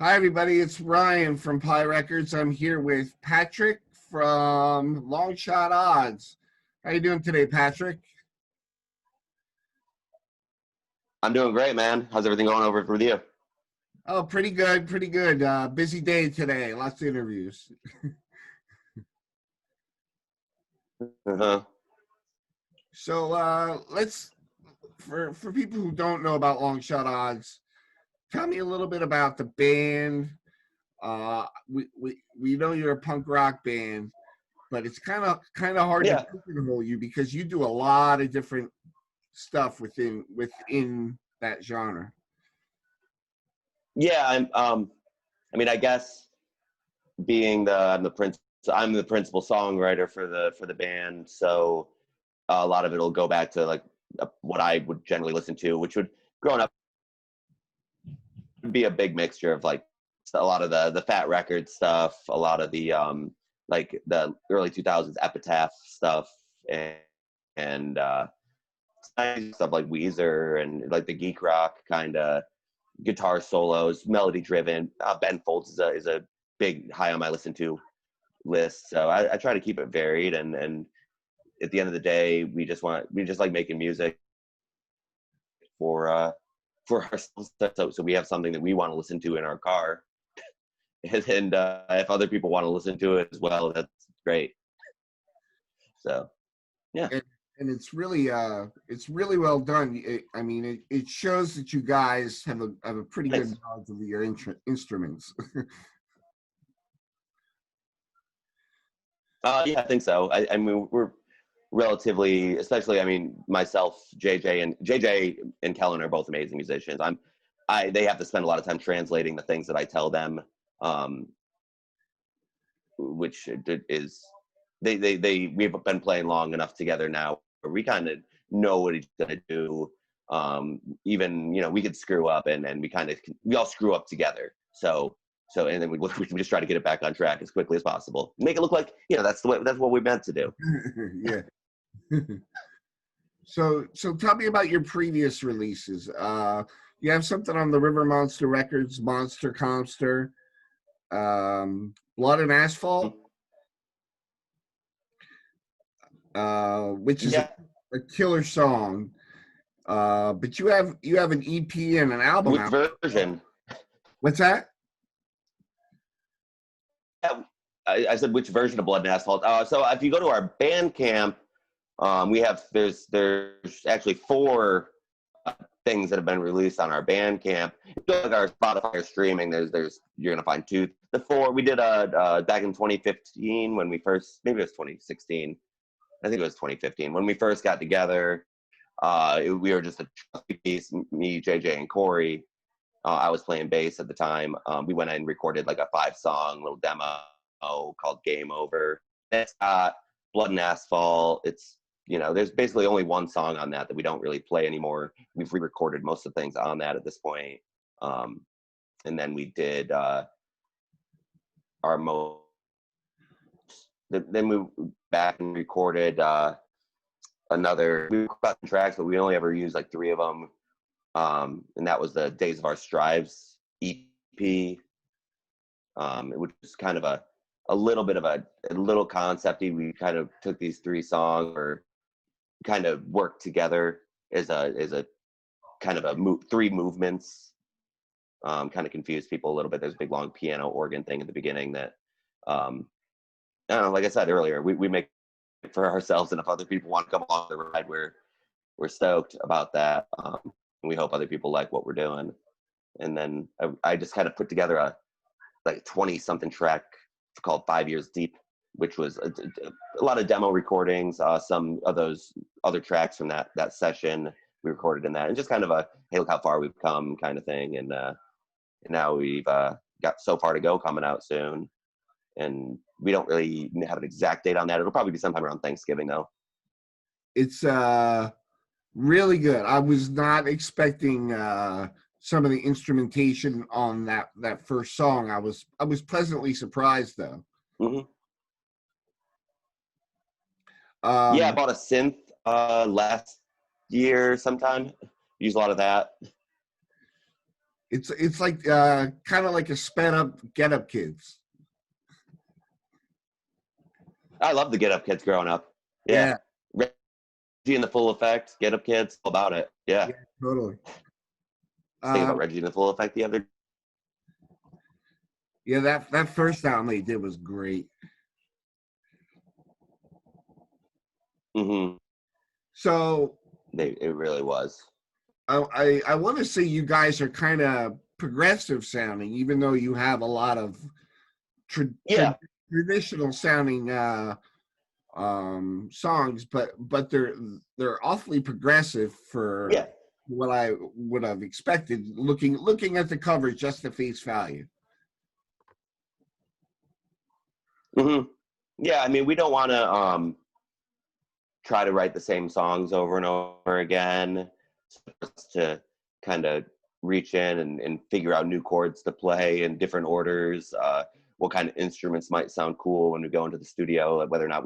Hi, everybody. It's Ryan from Pi Records. I'm here with Patrick from Longshot Odds. How you doing today, Patrick? I'm doing great, man. How's everything going over with you? Oh, pretty good, pretty good. Busy day today. Lots of interviews. Uh-huh. So let's for people who don't know about Longshot Odds, tell me a little bit about the band. We know you're a punk rock band, but it's kind of hard to Yeah, pigeonhole you because you do a lot of different stuff within that genre. yeah. I guess being I'm the principal songwriter for the band, so a lot of it'll go back to like what I would generally listen to, which would growing up be a big mixture of like a lot of the Fat Record stuff, a lot of the like the early 2000s Epitaph stuff, and stuff like Weezer and like the geek rock kind of guitar solos, melody driven. Ben Folds is a big high on my listen to list, so I try to keep it varied. And at the end of the day, we just like making music for for ourselves, so we have something that we want to listen to in our car, and if other people want to listen to it as well, that's great. So yeah. and, and it's really well done. It shows that you guys have a pretty good Thanks. knowledge of your instruments. Yeah, I think so. I mean, we're relatively, especially, I mean, myself, JJ and Kellen are both amazing musicians. They have to spend a lot of time translating the things that I tell them, um, which is, we've been playing long enough together now where we kind of know what he's gonna do. Even, we could screw up, and we all screw up together. And then we just try to get it back on track as quickly as possible. Make it look like, that's what we meant to do. Yeah. So tell me about your previous releases. You have something on the River Monster Records, Monster Comster, Blood and Asphalt, which is Yeah. a killer song. But you have an EP and an album Which out. version? What's that? Yeah, I said which version of Blood and Asphalt. So if you go to our Bandcamp, there's actually four things that have been released on our Bandcamp. If you go like our Spotify streaming, there's you're gonna find two. The four we did back in 2015 when we first, maybe it was 2016. I think it was 2015 when we first got together. We were just a trusty piece, me, JJ, and Corey. I was playing bass at the time. We went and recorded like a 5-song little demo called Game Over. It's got Blood and Asphalt. There's basically only one song on that we don't really play anymore. We've re-recorded most of the things on that at this point. And then we did our most. Then we back and recorded we got tracks, but we only ever used like 3 of them. And that was the Days of Our Strives EP, which was kind of a little bit of a little concepty. We kind of took these 3 songs or kind of worked together as a kind of 3 movements. Kind of confused people a little bit. There's a big long piano organ thing at the beginning that I don't know, like I said earlier, we make it for ourselves, and if other people want to come along the ride, we're stoked about that. And we hope other people like what we're doing. And then I just kind of put together a 20-something track called 5 Years Deep, which was a lot of demo recordings, some of those other tracks from that session we recorded in that, and just kind of a, hey, look how far we've come kind of thing. And now we've got So Far to Go coming out soon. And we don't really have an exact date on that. It'll probably be sometime around Thanksgiving, though. It's really good. I was not expecting some of the instrumentation on that first song. I was pleasantly surprised though. Mm-hmm. Yeah, I Um, bought a synth last year sometime. Use a lot of that. It's like kind of like a sped up Get Up Kids. I love the Get Up Kids growing up. Yeah. Yeah, Reggie in the Full Effect, Get Up Kids, all about it. Yeah. yeah, totally. Think about Um, Reggie in the Full Effect the other. yeah, that first album they did was great. Mm-hmm. So It really was. I want to say you guys are kind of progressive sounding, even though you have a lot of tra- tra- Yeah. traditional sounding songs, but they're awfully progressive for Yeah. what I would have expected looking at the covers just at face value. Mm-hmm. Yeah. I mean, we don't want to try to write the same songs over and over again, just to kind of reach in and figure out new chords to play in different orders, what kind of instruments might sound cool when we go into the studio, like whether or not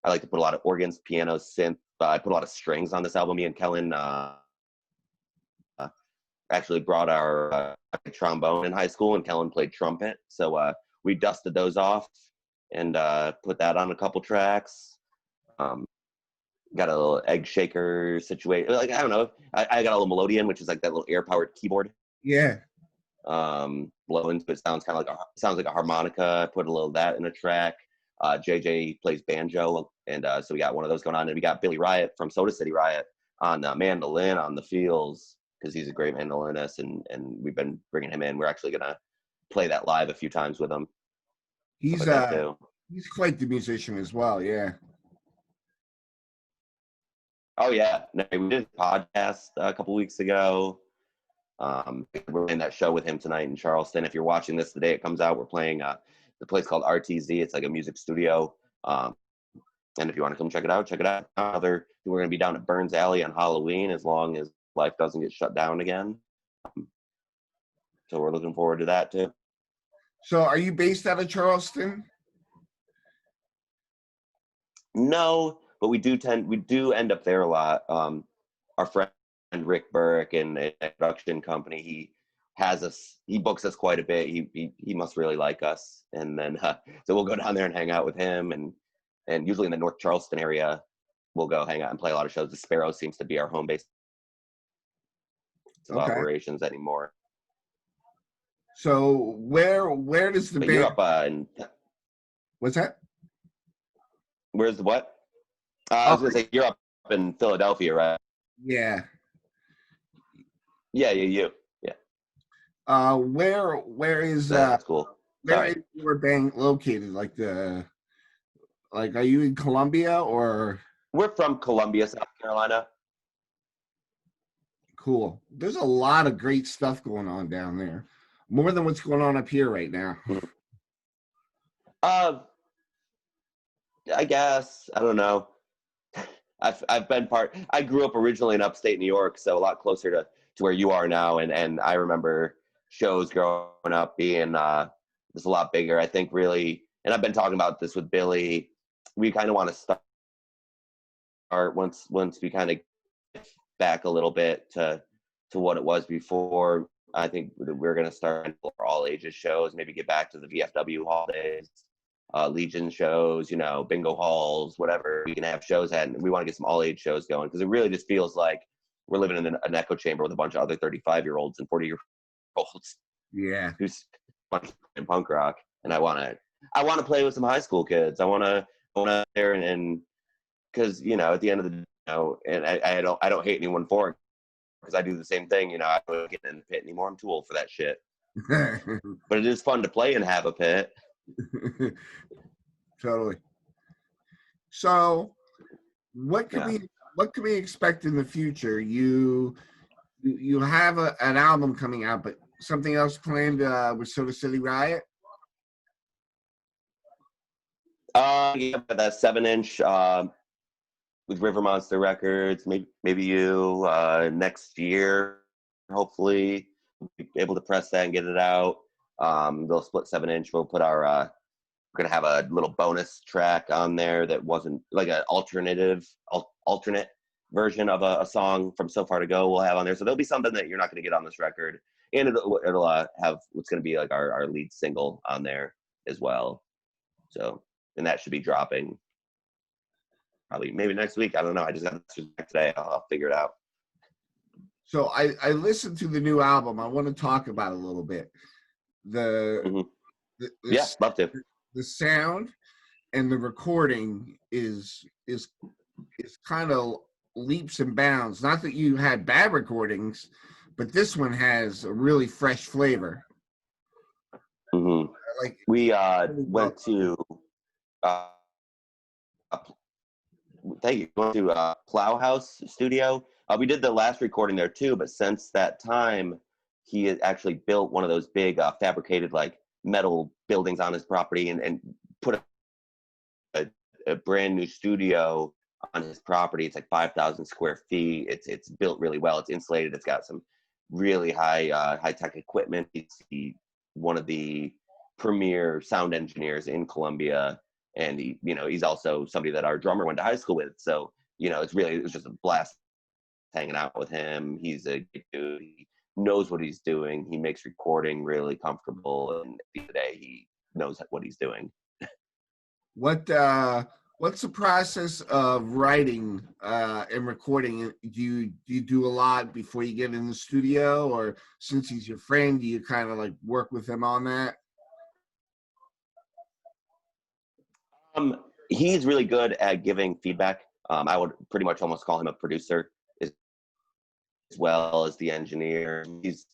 I like to put a lot of organs, pianos, synth. I put a lot of strings on this album. Me and Kellen actually brought our trombone in high school, and Kellen played trumpet. So we dusted those off and put that on a couple tracks. Um, got a little egg shaker situation. Like, I don't know. I got a little melodian, which is like that little air powered keyboard. Yeah, Blow into it sounds kind of like a harmonica. I put a little of that in a track. JJ plays banjo, and so we got one of those going on. And we got Billy Riot from Soda City Riot on mandolin on the feels, because he's a great mandolinist, and we've been bringing him in. We're actually gonna play that live a few times with him. Stuff he's like that too. he's quite the musician as well. Yeah. Oh yeah, no, we did a podcast a couple weeks ago. We're in that show with him tonight in Charleston. If you're watching this the day it comes out, we're playing the place called RTZ. It's like a music studio. And if you want to come check it out, check it out. We're going to be down at Burns Alley on Halloween, as long as life doesn't get shut down again. So we're looking forward to that too. So are you based out of Charleston? No, but we do end up there a lot. Our friend Rick Burke in a production company, he books us quite a bit. He must really like us, and then so we'll go down there and hang out with him, and usually in the North Charleston area, we'll go hang out and play a lot of shows. The Sparrow seems to be our home base of Okay. operations anymore. So where does the But band? you're up What's that? where's the what? I Oh, was gonna say you're up in Philadelphia, right? yeah. Yeah. Yeah. Where is That's cool. where Sorry. is your band located? Are you in Columbia or? We're from Columbia, South Carolina. Cool. There's a lot of great stuff going on down there. More than what's going on up here right now. Uh, I guess, I don't know. I've been I grew up originally in upstate New York, so a lot closer to where you are now, and I remember shows growing up being just a lot bigger. I think really, and I've been talking about this with Billy. We kind of want to start once we kind of get back a little bit to what it was before. I think we're going to start for all ages shows, maybe get back to the VFW holidays, Legion shows, bingo halls, whatever we can have shows at. And we want to get some all age shows going, because it really just feels like we're living in an echo chamber with a bunch of other 35-year-olds and 40-year-olds Yeah. who's in punk rock. And I want to play with some high school kids. I want to go out there and because at the end of the day, and I don't hate anyone for it, because I do the same thing. I don't get in the pit anymore. I'm too old for that shit. But it is fun to play and have a pit. Totally. So, what can Yeah. we expect in the future? You have an album coming out, but something else planned with Soda City Riot? Yeah, but that 7-inch with River Monster Records. Maybe you next year, hopefully, we'll be able to press that and get it out. They'll split 7-inch. We'll put our we're gonna have a little bonus track on there that wasn't like an alternate version of a song from So Far to Go. We'll have on there, so there'll be something that you're not gonna get on this record. and it'll have what's going to be like our lead single on there as well. So, and that should be dropping probably maybe next week. I don't know. I just got this back today. I'll figure it out. So I listened to the new album. I want to talk about it a little bit. The, Yeah, love to. The sound and the recording is kind of leaps and bounds. Not that you had bad recordings, but this one has a really fresh flavor. Like we went to thank you. Went to Plow House Studio. We did the last recording there too, but since that time, he had actually built one of those big fabricated like metal buildings on his property and put a brand new studio on his property. It's like 5,000 square feet. It's built really well. It's insulated. It's got some really high tech equipment. He's one of the premier sound engineers in Colombia, and he's also somebody that our drummer went to high school with. So it was just a blast hanging out with him. He's a good dude. He knows what he's doing. He makes recording really comfortable, and at the end of the day, he knows what he's doing. What's the process of writing and recording? Do you do a lot before you get in the studio, or since he's your friend, do you kind of like work with him on that? He's really good at giving feedback. I would pretty much almost call him a producer as well as the engineer. He's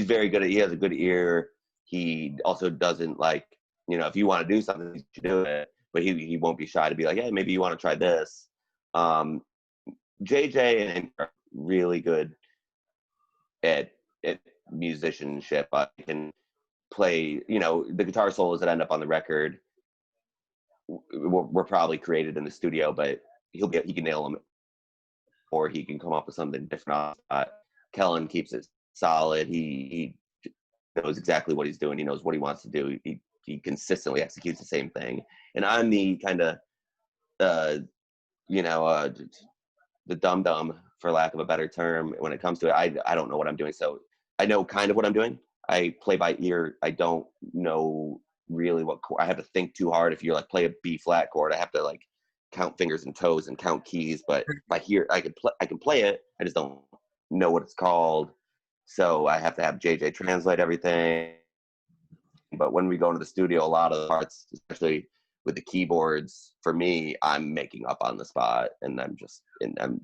very good he has a good ear. He also doesn't like, if you want to do something, you should do it, but he won't be shy to be like, hey, maybe you want to try this. JJ and him are really good at musicianship. I can play, the guitar solos that end up on the record were probably created in the studio, but he can nail them, or he can come up with something different. Kellen keeps it solid. He knows exactly what he's doing. He knows what he wants to do. He consistently executes the same thing. And I'm the kind of, the dum-dum, for lack of a better term, when it comes to it. I don't know what I'm doing. So I know kind of what I'm doing. I play by ear. I don't know really what chord. I have to think too hard. If you like play a B flat chord, I have to like count fingers and toes and count keys. But if I hear, I can play it. I just don't know what it's called. So I have to have JJ translate everything. But when we go into the studio, a lot of the parts, especially with the keyboards, for me, I'm making up on the spot, and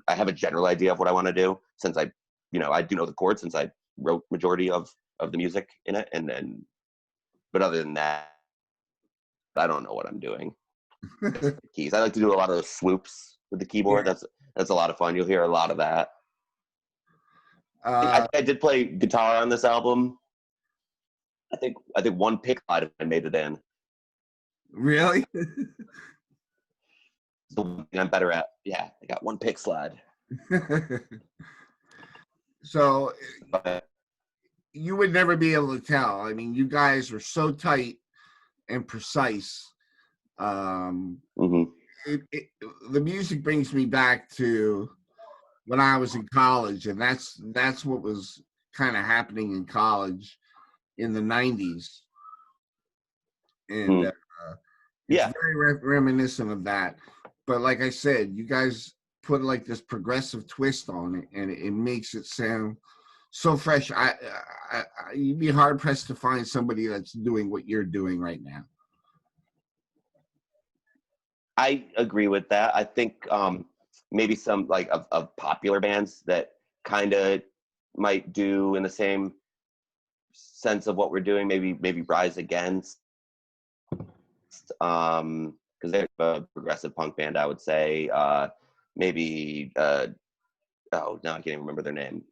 I have a general idea of what I want to do, since I do know the chords, since I wrote majority of the music in it, but other than that, I don't know what I'm doing. Keys. I like to do a lot of those swoops with the keyboard. Yeah. That's a lot of fun. You'll hear a lot of that. I did play guitar on this album. I think one pick slide I made it in. Really? The one thing I'm better at. Yeah, I got one pick slide. So you would never be able to tell. I mean, you guys are so tight and precise. The music brings me back to when I was in college, and that's what was kind of happening in college in the 90s. And it's very reminiscent of that. But like I said, you guys put like this progressive twist on it, and it makes it sound so fresh. You'd be hard pressed to find somebody that's doing what you're doing right now. I agree with that. I think maybe some like of popular bands that kind of might do in the same sense of what we're doing. Maybe Rise Against, because they're a progressive punk band, I would say. Maybe now I can't even remember their name.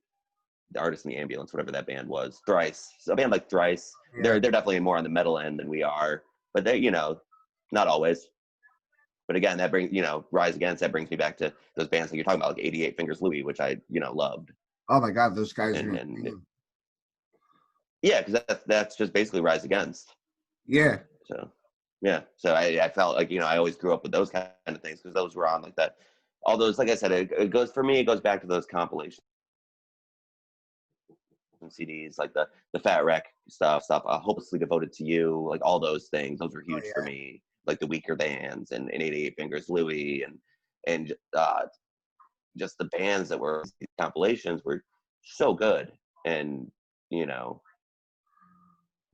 The Artist in the Ambulance, whatever that band was. Thrice. So a band like Thrice, they're definitely more on the metal end than we are, but they, not always. But again, that brings, Rise Against, that brings me back to those bands that you're talking about, like 88 Fingers Louie, which I, loved. Oh my God, those guys. Yeah, because that's just basically Rise Against. Yeah. So, yeah. So I felt like, I always grew up with those kind of things, because those were on like that. All those, like I said, it goes back to those compilations CDs, like the Fat Wreck stuff, Hopelessly Devoted to You, like all those things. Those were Oh huge for yeah. me. Like the Weaker Bands and 88 Fingers Louie and just the bands that were compilations were so good. And you know,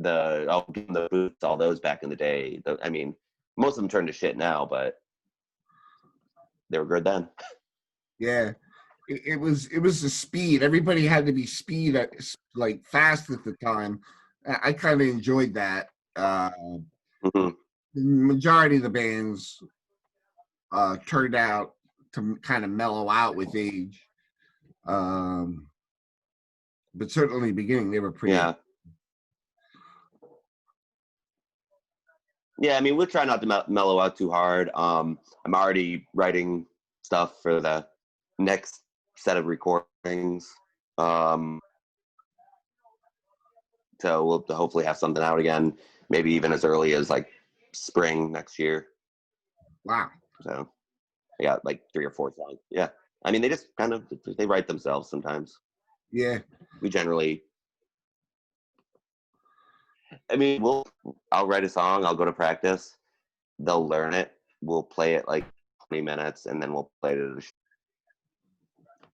the Boots, all those back in the day. I mean, most of them turned to shit now, but they were good then. Yeah. It was the speed. Everybody had to be speed at, like fast at the time. I kind of enjoyed that. Mhm. The majority of the bands turned out to kind of mellow out with age. Um, but certainly beginning they were pretty. Yeah. Yeah, I mean, we'll try not to mellow out too hard. I'm already writing stuff for the next set of recordings. Um, so we'll hopefully have something out again, maybe even as early as like spring next year. Wow. So I got like 3 or 4 songs. Yeah. I mean, they just kind of, they write themselves sometimes. Yeah. We generally, I mean, I'll write a song, I'll go to practice, they'll learn it, we'll play it like 20 minutes, and then we'll play it at a show.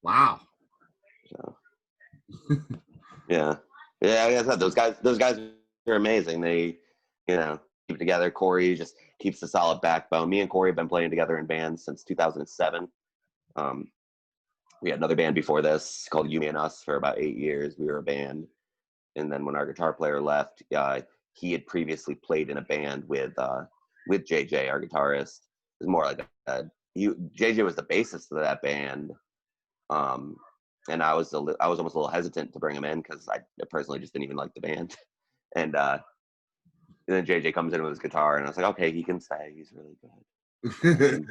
Wow. So, yeah. Yeah, like I said, those guys are amazing. They, keep it together. Corey just keeps a solid backbone. Me and Corey have been playing together in bands since 2007. We had another band before this called You, Me, and Us for about 8 years. We were a band. And then when our guitar player left, he had previously played in a band with JJ, our guitarist. It was more like JJ was the bassist of that band. And I was almost a little hesitant to bring him in because I personally just didn't even like the band. And then JJ comes in with his guitar, and I was like, okay, he can stay. He's really good.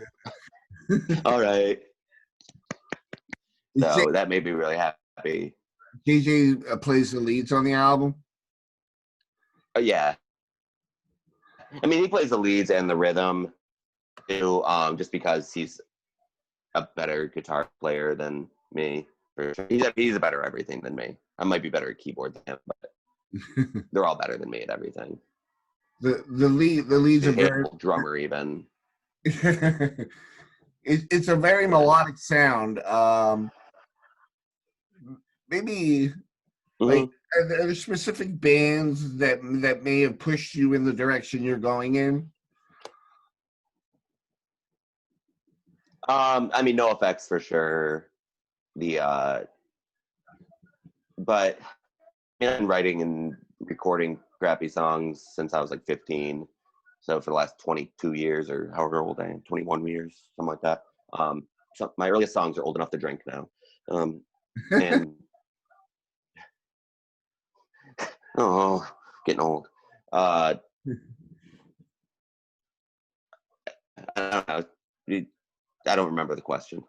All right. So that made me really happy. JJ plays the leads on the album. Yeah. I mean, he plays the leads and the rhythm too, just because he's a better guitar player than me. For sure. He's a better everything than me. I might be better at keyboard than him, but they're all better than me at everything. The leads are very drummer even. It's a very melodic sound. Maybe like are there specific bands that may have pushed you in the direction you're going in? I mean, no effects for sure. But I've been writing and recording crappy songs since I was like 15. So for the last 22 years or however old I am, 21 years, something like that. So my earliest songs are old enough to drink now. And getting old. I don't know. I don't remember the question.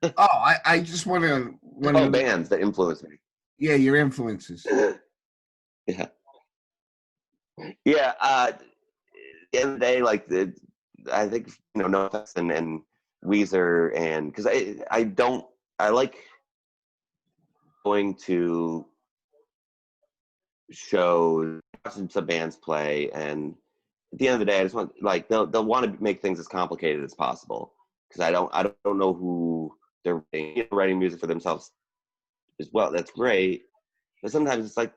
I just want to. Bands that influence me. Yeah, your influences. Yeah. Yeah. At the end of the day, like I think NoFX and Weezer, and because I like going to shows, watching some bands play, and at the end of the day, I just want they'll want to make things as complicated as possible because I don't know who they're writing music for themselves as well. That's great, but sometimes it's like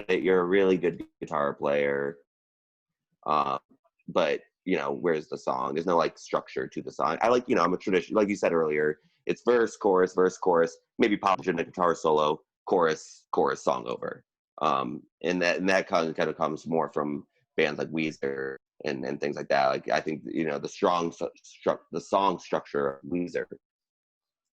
you're a really good guitar player, but where's the song? There's no like structure to the song. I'm a tradition, like you said earlier. It's verse, chorus, maybe pop in a guitar solo, chorus, song over. And that kind of comes more from bands like Weezer and things like that. Like I think the the song structure of Weezer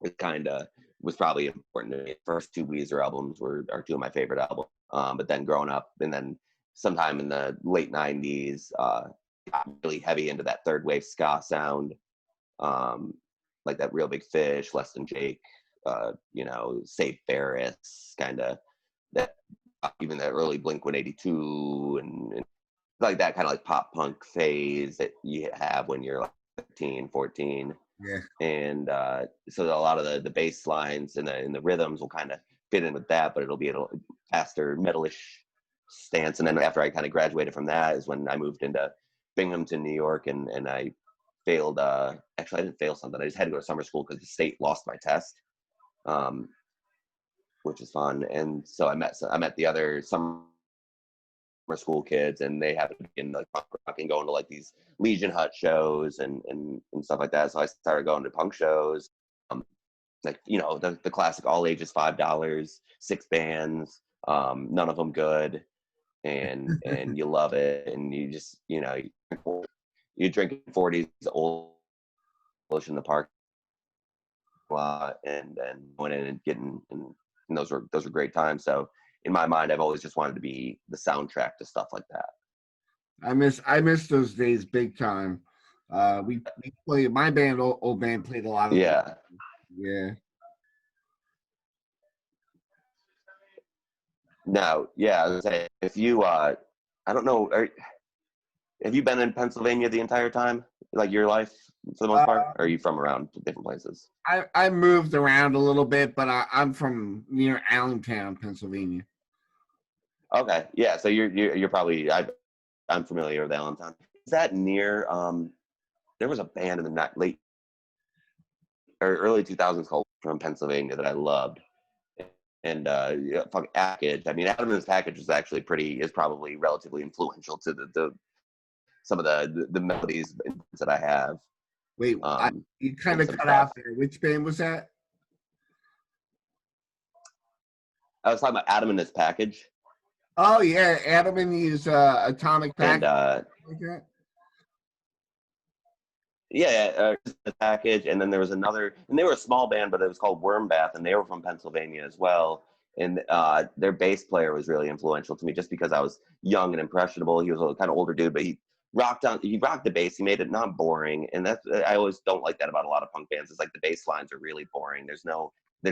it kind of was probably important to me. The first 2 Weezer albums are 2 of my favorite albums. But then growing up, and then sometime in the late '90s, got really heavy into that third wave ska sound, like that Real Big Fish, Less Than Jake, Save Ferris, kind of that. Even the early Blink 182 and like that kind of like pop punk phase that you have when you're like 13, 14. Yeah. And so a lot of the bass lines and the rhythms will kind of fit in with that, but it'll be a faster metalish stance. And then after I kind of graduated from that is when I moved into Binghamton, New York, and I failed. Actually, I didn't fail something. I just had to go to summer school because the state lost my test, which is fun. And so I met the other summer school kids, and they happened to be in like punk rock and going to like these Legion Hut shows and stuff like that. So I started going to punk shows, like the classic all ages $5, 6 bands, none of them good, and you love it, and you just you're drinking 40s old Bush in the park lot, and going in and getting and those were great times. So in my mind, I've always just wanted to be the soundtrack to stuff like that. I miss those days big time. We played, my band, old band, played a lot of Yeah. yeah. No, yeah. I was gonna say, if you, I don't know, have you been in Pennsylvania the entire time, like your life for the most part? Or are you from around different places? I moved around a little bit, but I'm from near Allentown, Pennsylvania. Okay, yeah. So you're probably I'm familiar with Allentown. Is that near? There was a band in the late or early 2000s called from Pennsylvania that I loved. And yeah, fuck Package. I mean, Adam and his Package is probably relatively influential to the some of the melodies that I have. Wait, you kind of Some cut stuff. out there. Which band was that? I was talking about Adam and his Package, Oh yeah, Adam and his Atomic and Pack. Like that? yeah, the Package, and then there was another, and they were a small band, but it was called Wormbath, and they were from Pennsylvania as well. And their bass player was really influential to me, just because I was young and impressionable. He was a kind of older dude, but he rocked the bass. He made it not boring, and that's I always don't like that about a lot of punk bands. It's like the bass lines are really boring. They're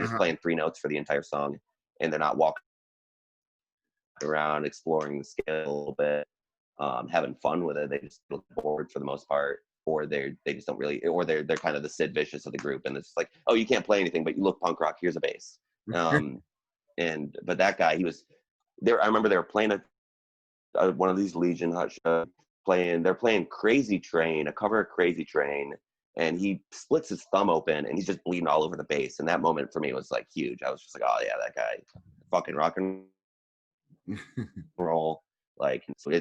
just playing 3 notes for the entire song, and they're not walking around exploring the scale a little bit, having fun with it. They just look bored for the most part, or they just don't really, or they're kind of the Sid Vicious of the group, and it's like, oh, you can't play anything, but you look punk rock. Here's a bass. But that guy, he was there. I remember they were playing one of these Legion Hut shows, they're playing Crazy Train, a cover of Crazy Train, and he splits his thumb open and he's just bleeding all over the bass. And that moment for me was like huge. I was just like, oh yeah, that guy fucking rock and roll. Like, so you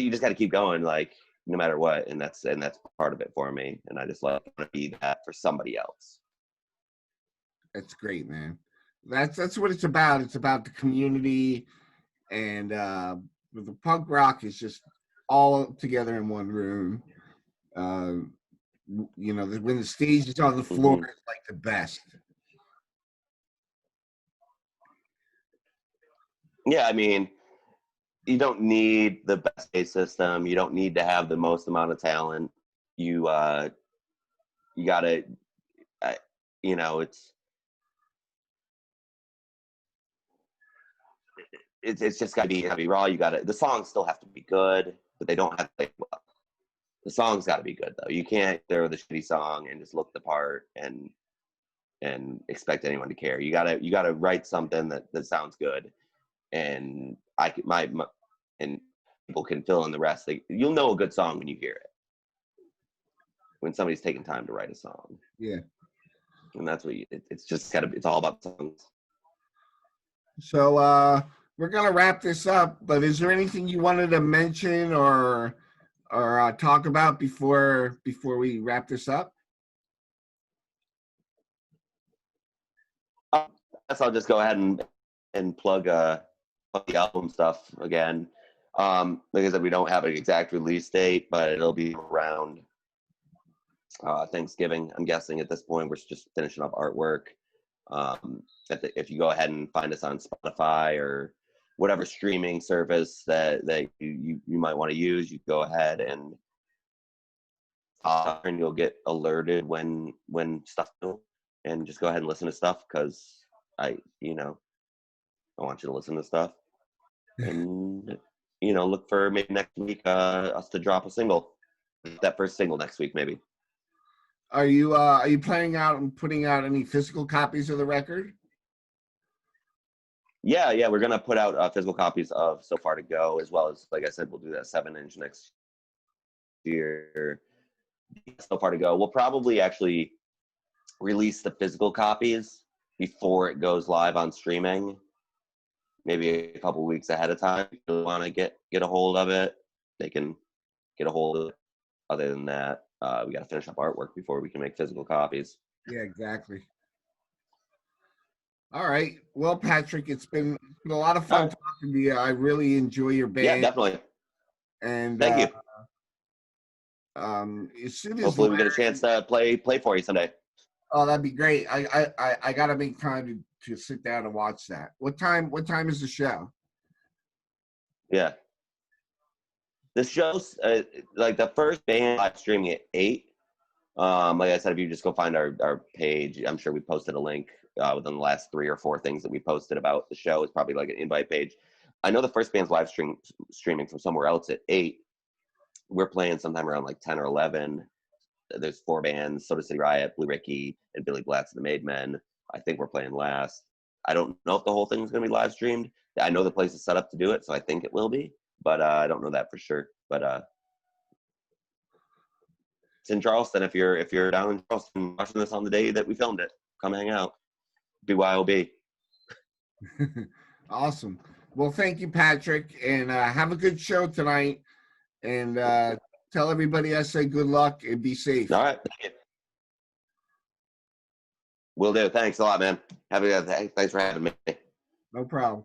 just got to keep going, like, no matter what. And that's part of it for me. And I just like to be that for somebody else. That's great, man. That's what it's about. It's about the community, and the punk rock is just all together in one room. When the stage is on the floor, Mm-hmm. it's like the best. Yeah, I mean, you don't need the best pay system. You don't need to have the most amount of talent. You gotta, it's just gotta be raw. The songs still have to be good, but they don't have to play well. The song's gotta be good though. You can't throw the shitty song and just look the part and expect anyone to care. You gotta write something that sounds good, and and people can fill in the rest. You'll know a good song when you hear it. When somebody's taking time to write a song. Yeah. And that's what it's all about songs. So we're gonna wrap this up, but is there anything you wanted to mention or talk about before we wrap this up? I guess I'll just go ahead and plug the album stuff again. Like I said, we don't have an exact release date, but it'll be around Thanksgiving. I'm guessing at this point we're just finishing up artwork. If you go ahead and find us on Spotify or whatever streaming service that you might want to use, you go ahead and you'll get alerted when stuff new, and just go ahead and listen to stuff, because I want you to listen to stuff, and look for maybe next week us to drop a single, that first single next week maybe. Are you planning out and putting out any physical copies of the record? Yeah, we're gonna put out physical copies of So Far to Go, as well as, like I said, we'll do that 7-inch next year. So Far to Go. We'll probably actually release the physical copies before it goes live on streaming, maybe a couple weeks ahead of time. If you want to get a hold of it, they can get a hold of it. Other than that, we got to finish up artwork before we can make physical copies. Yeah, exactly. All right. Well, Patrick, it's been a lot of fun All right. talking to you. I really enjoy your Yeah, band, definitely. and Thank you. as soon as Hopefully, we get a Larry, chance to play for you someday. oh, that'd be great. I got to make time to sit down and watch that. What time is the show? Yeah. The show's like the first band live streaming at 8. Like I said, if you just go find our page, I'm sure we posted a link within the last 3 or 4 things that we posted about the show. It's probably like an invite page. I know the first band's streaming from somewhere else at 8. We're playing sometime around like 10 or 11. There's 4 bands: Soda City Riot, Blue Ricky, and Billy Blatz and the Made Men. I think we're playing last. I don't know if the whole thing's going to be live streamed. I know the place is set up to do it, so I think it will be, but I don't know that for sure. But it's in Charleston. If you're down in Charleston watching this on the day that we filmed it, come hang out. BYOB. Awesome. Well, thank you, Patrick, and have a good show tonight. And tell everybody I say good luck and be safe. All right. Will do. Thanks a lot, man. Thanks for having me. No problem.